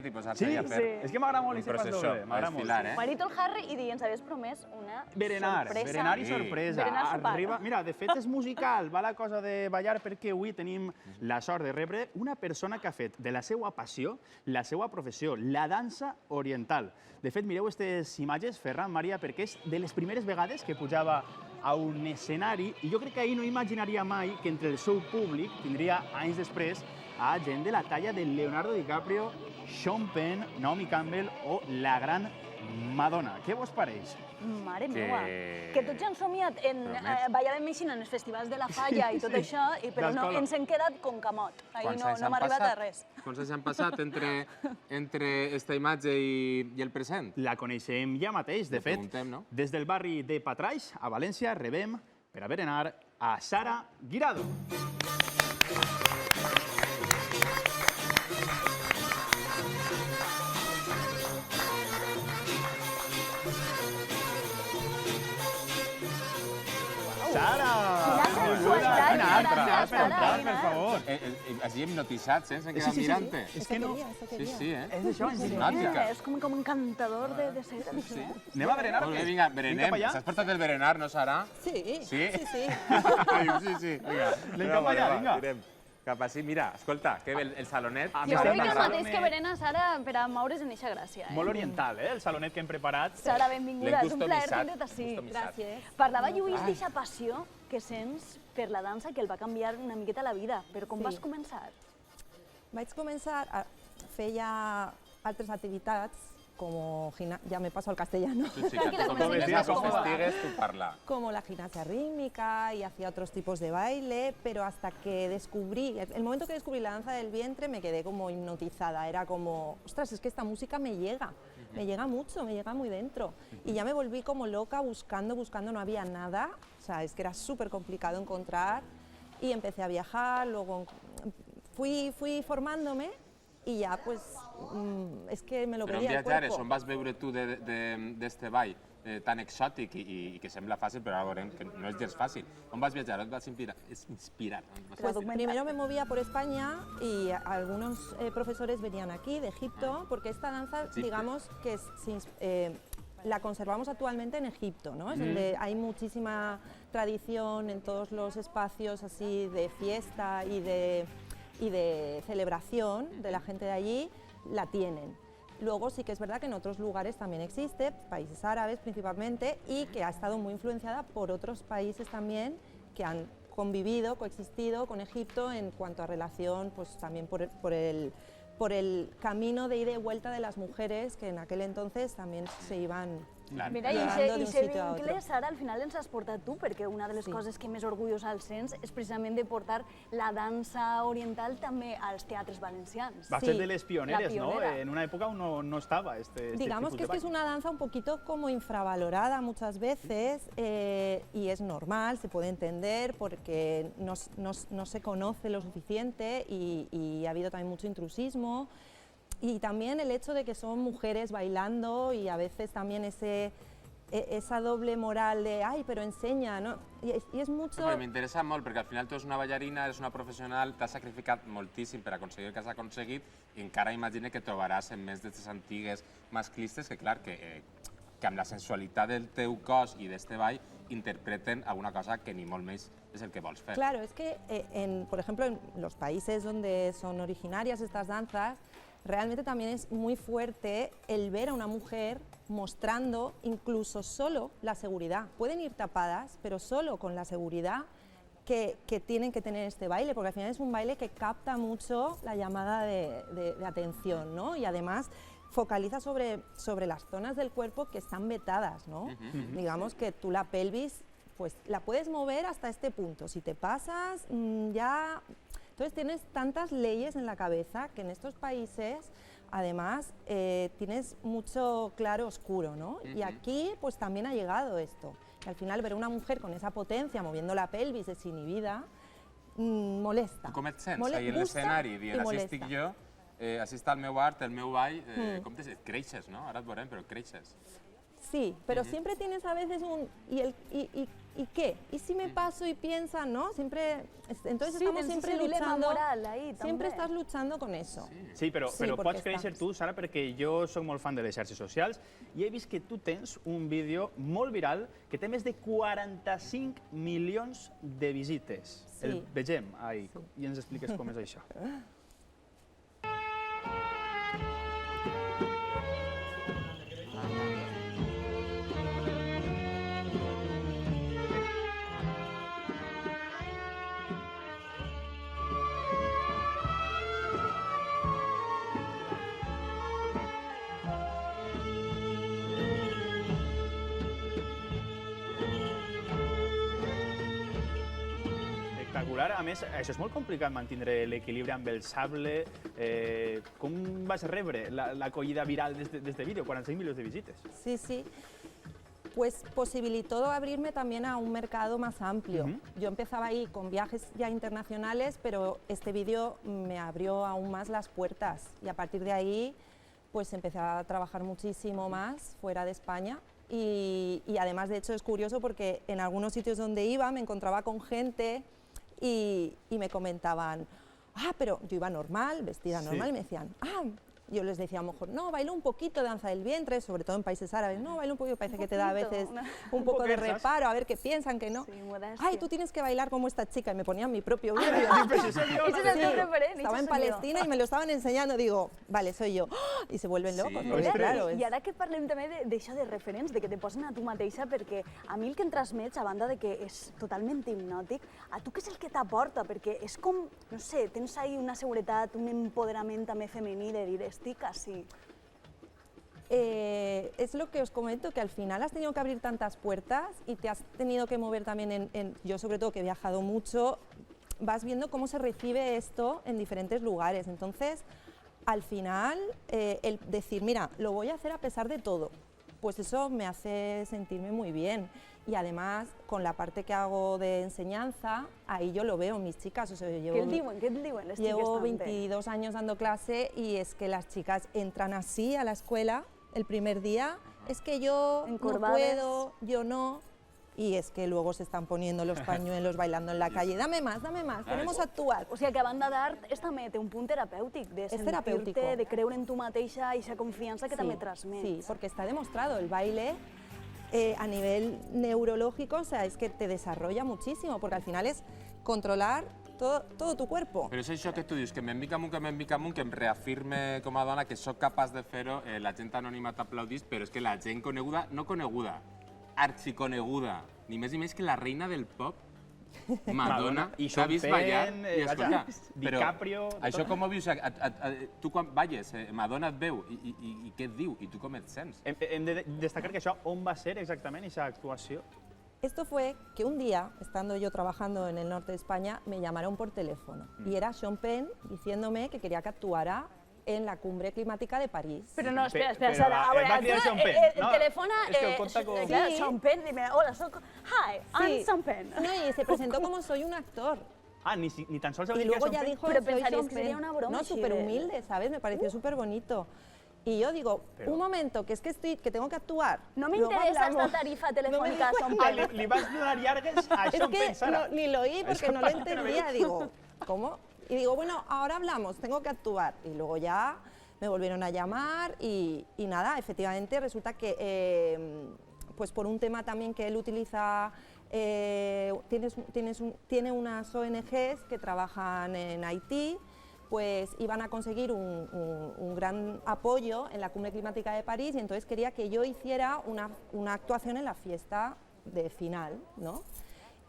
I posar-se Sí, a fer és que m'agrada molt un aquest pas processó, doble. a M'agrada molt. desfilar, Marito el Harry i ens havies promès una sorpresa. Berenar i Sí. sorpresa. Berenar sopar. Arriba, mira, de fet és musical, va la cosa de ballar perquè avui tenim la sort de rebre una persona que ha fet de la seva passió la seva professió, la dansa oriental. De fet, mireu aquestes imatges, Ferran, Maria, perquè és de les primeres vegades que pujava a un escenari i jo crec que ahir no imaginaria mai que entre el seu públic tindria anys després a gent de la talla de Leonardo DiCaprio, Sean Penn, Naomi Campbell o la gran Madonna. Què vos pareix? Mare meva, que tots ja han somiat en ballar amb Meixina en els festivals de la Falla i tot això, però no, ens hem quedat com camot. Ahir no hem arribat a res. Quants anys han passat entre esta imatge i el present? La coneixem ja mateix, de fet. Preguntem, no? Des del barri de Patraix, a València, rebem per a berenar a Sara Guirado. Sara! Quina sensualitat, Quina altra, gràcies, Sara. per favor. Així hipnotitzats, ens hem quedat mirant-te. És que no... Sí, És això, és hipnòtica. És com un encantador de ser. Anem a berenar o Molt bé, què? vinga, Vinga berenem. cap allà? S'has portat el berenar, no, Sara? Sí, Sí? sí, sí. Sí, sí. Vinga, Anem cap allà, vinga. Mirem. Cap així, mira, escolta, que bé, el salonet. Ah, Jo Estem crec que el parlant mateix que berena Sara per a moure's en eixa gràcia. Molt oriental, el salonet que hem preparat. Sara, benvinguda. És un plaer customizat, tindre't així. customizat. Gràcies. Parlava Lluís d'eixa passió que sents per la dansa que el va canviar una miqueta la vida. Però com Sí. vas començar? Vaig començar a fer ja altres activitats, com ya me paso al castellano, Tu, xica, Tranquila, tu com com estigues com còmoda. estigues, tu parla. como la gimnasia rítmica y hacía otros tipos de baile, pero hasta que descubrí, el momento que descubrí la danza del vientre me quedé como hipnotizada, era como, ostras, es que esta música me llega mucho, me llega muy dentro. Y ya me volví como loca buscando, no había nada, o sea, es que era súper complicado encontrar y empecé a viajar, luego fui formándome y ya pues es que me lo Però en pedía el viatjares, cuerpo. on vas veure tu d'este ball tan exòtic i que sembla fàcil, però ara veurem que no és gens fàcil. On vas viatjar? On et vas inspirar? Pues primero me movía por España y algunos profesores venían aquí, de Egipto, porque esta danza, Egipto. digamos que la conservamos actualmente en Egipto, ¿no? Es donde hay muchísima tradición en todos los espacios así de fiesta y de celebración de la gente de allí, la tienen. Luego sí que es verdad que en otros lugares también existe, países árabes principalmente, y que ha estado muy influenciada por otros países también que han convivido, coexistido con Egipto en cuanto a relación, pues también por el camino de ida y vuelta de las mujeres que en aquel entonces también se iban Mira, llevando de i un ese sitio a vincle, otro. Sara, al final ens has portat tu, perquè una de les Sí. coses que més orgullosa el sents és precisament de portar la dansa oriental també als teatres valencians. Va Sí, ser de les pioneres, la ¿no? pionera. En una época aún no estaba este Digamos tipus que de es baile. una danza un poquito como infravalorada muchas veces y es normal, se puede entender porque no se conoce lo suficiente y ha habido también mucho intrusismo y también el hecho de que son mujeres bailando y a veces también esa doble moral de ay, pero enseña, ¿no? Y es mucho... Però m'interessa molt, perquè al final tu ets una ballarina, eres una professional, t'has sacrificat moltíssim per aconseguir el que has aconseguit i encara imagine que trobaràs en més d'aquestes antigues masclistes que, clar, que amb la sensualitat del teu cos i d'este ball interpreten alguna cosa que ni molt més és el que vols fer. Claro, es que, por ejemplo, en los países donde son originarias estas danzas, realmente también es muy fuerte el ver a una mujer mostrando incluso solo la seguridad. Pueden ir tapadas, pero solo con la seguridad que tienen que tener este baile, porque al final es un baile que capta mucho la llamada de atención, ¿no? Y además focaliza sobre las zonas del cuerpo que están vetadas, ¿no? Digamos que tú la pelvis, pues la puedes mover hasta este punto. Si te pasas, ya... Entonces tienes tantas leyes en la cabeza que en estos países, además, tienes mucho claro oscuro, ¿no? Y aquí, pues también ha llegado esto. Que al final ver a una mujer con esa potencia moviendo la pelvis desinhibida molesta. Tu com et sents ahir en l'escenari dient així estic jo, així està el meu art, el meu ball, com te sents? Creixes, no? Ara et veurem, però creixes. Sí, pero siempre tienes a veces un ¿y qué? ¿Y si me paso y piensan, no? Siempre, entonces estamos siempre luchando. Moral ahí, siempre estás luchando con eso. Sí, però pots créixer tu, Sara, perquè jo soc molt fan de les xarxes socials i he vist que tu tens un vídeo molt viral que té més de 45 milions de visites. Sí. El vegem, ai, i ens expliques com és això. Espectacular. A més, això és molt complicat, mantenir l'equilibri amb el sable. Com vas rebre l'acollida viral d'este vídeo? 45 milions de visites. Sí, sí. Pues posibilitó abrirme también a un mercado más amplio. Yo empezaba ahí con viajes ya internacionales, pero este vídeo me abrió aún más las puertas y a partir de ahí pues empecé a trabajar muchísimo más fuera de España y además de hecho es curioso porque en algunos sitios donde iba me encontraba con gente y me comentaban, pero yo iba normal, vestida normal, y me decían, yo les decía a lo mejor, no, baila un poquito danza del vientre, sobre todo en países árabes, no, baila un poquito, parece que te da a veces un poco de reparo, a ver qué piensan, que no. Sí, modestia. Tú tienes que bailar como esta chica, y me ponían mi propio vídeo. Estaba en Palestina y me lo estaban enseñando, digo, vale, soy yo. Y se vuelven locos, porque claro. I ara que parlem també d'això de referents, de que te posen a tu mateixa, perquè a mi el que em transmets, a banda de que és totalment hipnòtic, a tu què és el que t'aporta? Perquè és com, no sé, tens ahí una seguretat, un empoderament també femení de dir, estic así. Es lo que os comento, que al final has tenido que abrir tantas puertas y te has tenido que mover también yo sobre todo que he viajado mucho, vas viendo cómo se recibe esto en diferentes lugares. Entonces, al final, el decir, mira, lo voy a hacer a pesar de todo, pues eso me hace sentirme muy bien. Y además, con la parte que hago de enseñanza, ahí yo lo veo en mis chicas. O sea, yo llevo 22 años dando clase y es que las chicas entran así a la escuela el primer día, es que yo no puedo, yo no. Y es que luego se están poniendo los pañuelos, bailando en la calle. Dame más, queremos actuar. O sigui que a banda d'art, també té un punt terapèutic, de sentir-te, de creure en tu mateixa i esa confiança que també transmets. Sí, porque está demostrado, el baile a nivel neurológico, o sea, es que te desarrolla muchísimo, porque al final es controlar todo tu cuerpo. Però és això que tu dius, que m'envica amunt, que em reafirme com a dona que sóc capaç de fer-ho, la gent anònima t'aplaudís, però és que la gent coneguda, no coneguda, arxiconeguda, ni més ni menys que la reina del pop, Madonna, s'ha vist ballar i escolta, DiCaprio... Això com ho vius? Tu quan balles, Madonna et veu i què et diu? I tu com et sents? Hem de destacar que això on va ser exactament, aquesta actuació? Esto fue que un día, estando yo trabajando en el norte de España, me llamaron por teléfono y era Sean Penn diciéndome que quería que actuara en la cumbre climática de París. Però no, espera, Sara, a veure, el telefona, claro, Sean Penn, dime, hola, soc, hi, I'm Sean Penn. No, y se presentó como soy un actor. Ni tan sols y luego ya dijo, pero pensarías que sería una broma. No, súper humilde, ¿sabes? Me pareció súper bonito. Y yo digo, un momento, que es que tengo que actuar. No me interesa esta tarifa telefónica, Sean Penn. Li vas donar llargues a Sean Penn, Sara. Es que ni lo oí porque no lo entendía, digo, ¿cómo? Y digo, bueno, ahora hablamos, tengo que actuar. Y luego ya me volvieron a llamar y nada, efectivamente resulta que, pues por un tema también que él utiliza, tiene unas ONGs que trabajan en Haití, pues iban a conseguir un gran apoyo en la Cumbre Climática de París y entonces quería que yo hiciera una actuación en la fiesta de final, ¿no?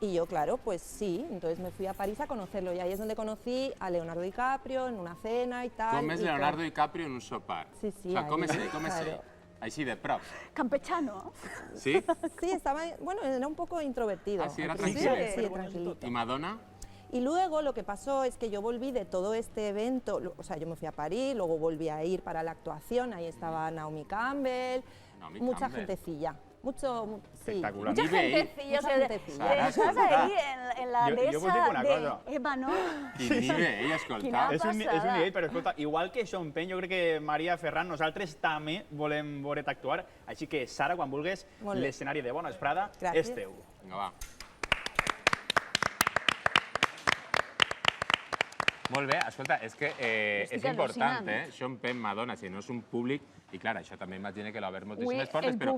Y yo, claro, pues sí, entonces me fui a París a conocerlo y ahí es donde conocí a Leonardo DiCaprio en una cena y tal. Com és Leonardo DiCaprio en un sopar? Sí, sí. O sea, com és ell? Així de prop. Campechano. ¿Sí? Sí, estaba, bueno, era un poco introvertido. Ah, sí, era tranquilo. Sí, tranquilito. ¿Y Madonna? Y luego lo que pasó es que yo volví de todo este evento, o sea, yo me fui a París, luego volví a ir para la actuación, ahí estaba Naomi Campbell, mucha gentecilla. sí. Espectacular. Mucha Nivell. gentecilla, o Mucha sea, gentecilla. estás ahí en la Jo de puc dir una esa cosa. de Eva, no? Quin nivell, escolta. Quina- És un passada. nivell, però escolta, igual que Sean Penn, jo crec que Maria Ferran, nosaltres també volem veure't actuar. Així que, Sara, quan vulgues, Molt bé. l'escenari de Bona Vesprada Gràcies. és teu. Vinga, va. Molt bé, escolta, és que és Estic important, al·lucinant. Sean Penn, Madonna, si no és un públic, i clar, això també imagina que l'ha haver Ui, moltíssimes portes, el però...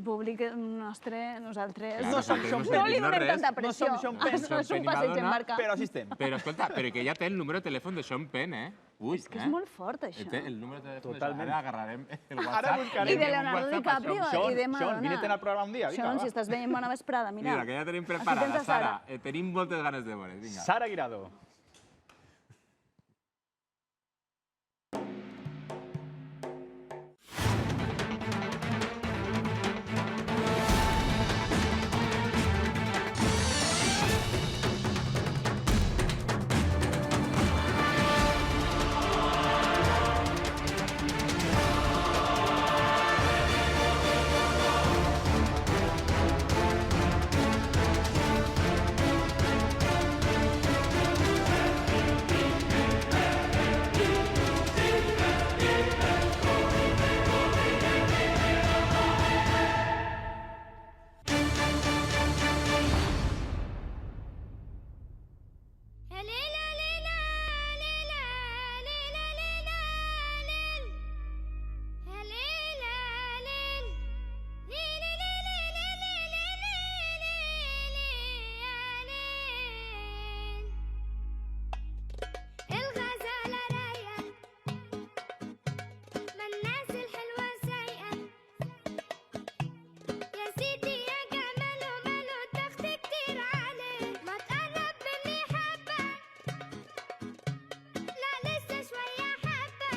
públic nostre, nosaltres... Clar, No som nosaltres Sean no Penn. No li sentim donem res. tanta No pressió. som Sean Penn. No és Sean un Penn i passeig en Madonna, barca. Però així estem. Però escolta, però que ja té el número de telèfon de Sean Penn, eh? Ui, És que és molt fort, això. Té el número de telèfon Totalment. de Sean. Ara agarrarem el WhatsApp. Ara buscarem. I de un Leonardo WhatsApp a DiCaprio Sean. i de Sean, Madonna. vine-te'n al programa un dia, vinga, Sean, va. si estàs veient Bona Vesprada, mira. Mira, que ja tenim Aquí tens preparada, a Sara. Sara. Tenim moltes ganes de veure, vinga. Sara Guirado. الغزالة رايقة ما الناس الحلوة سايقة يا سيدي يا جماله ماله ضغط كتير عليه ما تقرب مني حبة لا لسه شوية حبة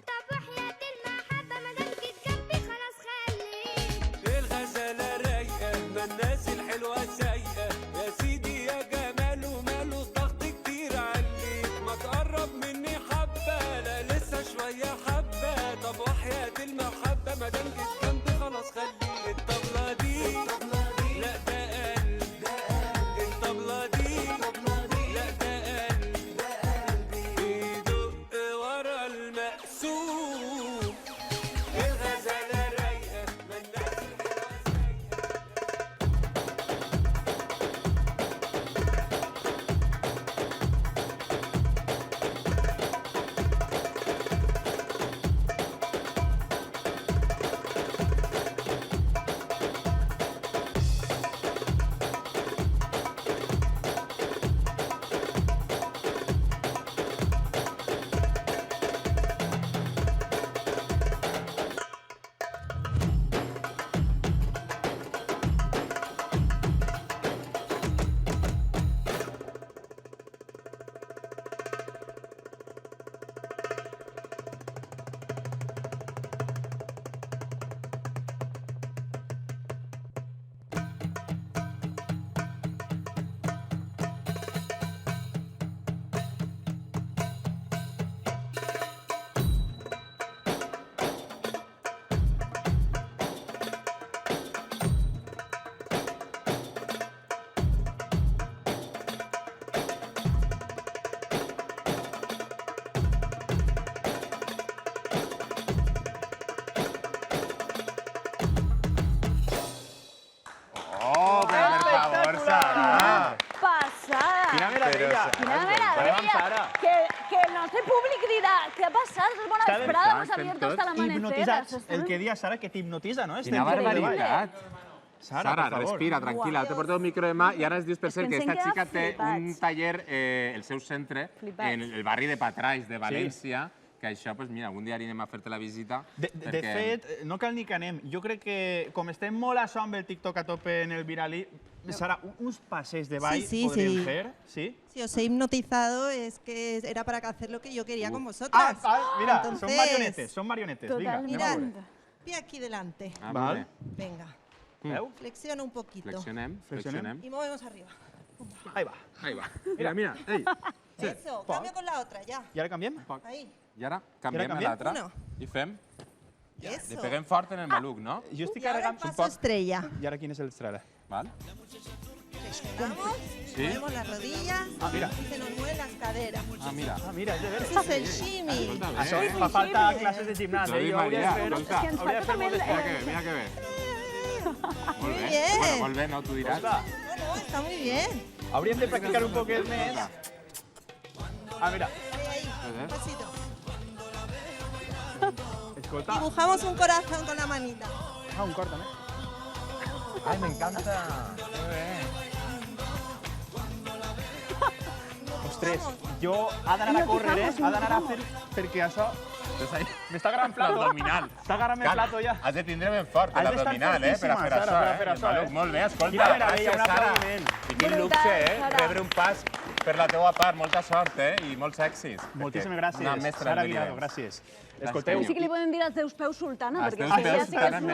طب وحياة المحبة مادام جيت جنبي خلاص خليك الغزالة رايقة ما الناس الحلوة سايقة يا سيدي يا جماله ماله ضغط كتير عليك ما تقرب مني حبة لا لسه شوية حبة طب وحياة المحبة مادام جيت جنبي خلاص خليك الطبلة دي لا ده قلب الطبلة دي لا ده قلب بيدق ورا المقسوم الغزالة رايقة ما الناس الحلوة سايقة Oh, però per favor, Sara! Passada! Quina meravella. Quina Parlem amb meravella! Sara. Que el nostre públic dirà què ha passat? És Bona Està ben Vesprada, clar, hemos estem abierto tots hasta l'amanecer. Hipnotitzats. Això El que dia Sara que t'hipnotitza, no? Quina barbaritat! Sara, Sara, per favor. respira, tranquil·la, te porto el micro de mà i ara ens dius, per És que cert, que ens esta hem xica quedat té un flipats. taller, el seu centre, Flipats. en el barri de Patraix, de València, que això, pues mira, algun dia anirem a fer-te la visita. De fet, no cal ni que anem. Jo crec que, com estem molt a so amb el TikTok a tope en el Virali, Sara, uns passeig de ball Sí, sí, podríem sí. fer? Sí? Si os he hipnotizado es que era para hacer lo que yo quería con vosotras. Mira, Entonces, son marionetes, son marionetes. Vinga, anem a Mirad, veure. pie aquí delante. Ah, Val. molt bé. Venga, Veu? flexiona un poquito. Flexionem, Flexionem. flexionem. Y movemos arriba. Ahí va. Ahí va. Mira, mira. Ei. Sí. Eso, cambio con la otra, ya. I ara canviem? Ahí. I ara canviem a canviem? l'altra. Uno. I fem... Le peguem fort en el maluc, no? Jo estic Y ahora el carregant... paso estrella. I ara quin és l'estrella? Val? Respiramos, Sí. movemos las rodillas mira. y se nos mueven las caderas. Ah, mira. Ah, mira, és de veres. Ese es el shimmy. Escolta, bé. Això fa falta classes de gimnàs, T'ho dic, Jo hauria de Maria, fer... escolta. És que ens hauria de falta fer també moltes el- Mira que bé, mira que bé. Molt bé. bien. Bueno, molt bé, no? Tu diràs. Escolta, No, está muy bien. hauríem de practicar un poquet més. Ah, mira, Ahí, un pasito. escolta. Dibujamos un corazón con la manita. Ah, un cor també. Ai, m'encanta. Que bé. Ostres, jo ha d'anar a córrer, ha d'anar a fer... Perquè això... M'està agarrant plato. L'abdominal. Està agarrant el plato ja. Has de tindre ben fort Has d'estar l'abdominal, per a fer fortíssima, això, Sara, per a fer I això, Maluc, molt bé, escolta. Mira, mira, gràcies, un Sara. aplaudiment. I quin Brutal, luxe, Sara. rebre un pas per la teua part. Molta sort, I molts èxits. Moltíssimes Perquè gràcies, Una mestra Sara en Guirado, derivats. gràcies. Gràcies, Escolteu, Sí que li podem dir als teus peus sultana, Als perquè teus això peus ja sí que sultana és és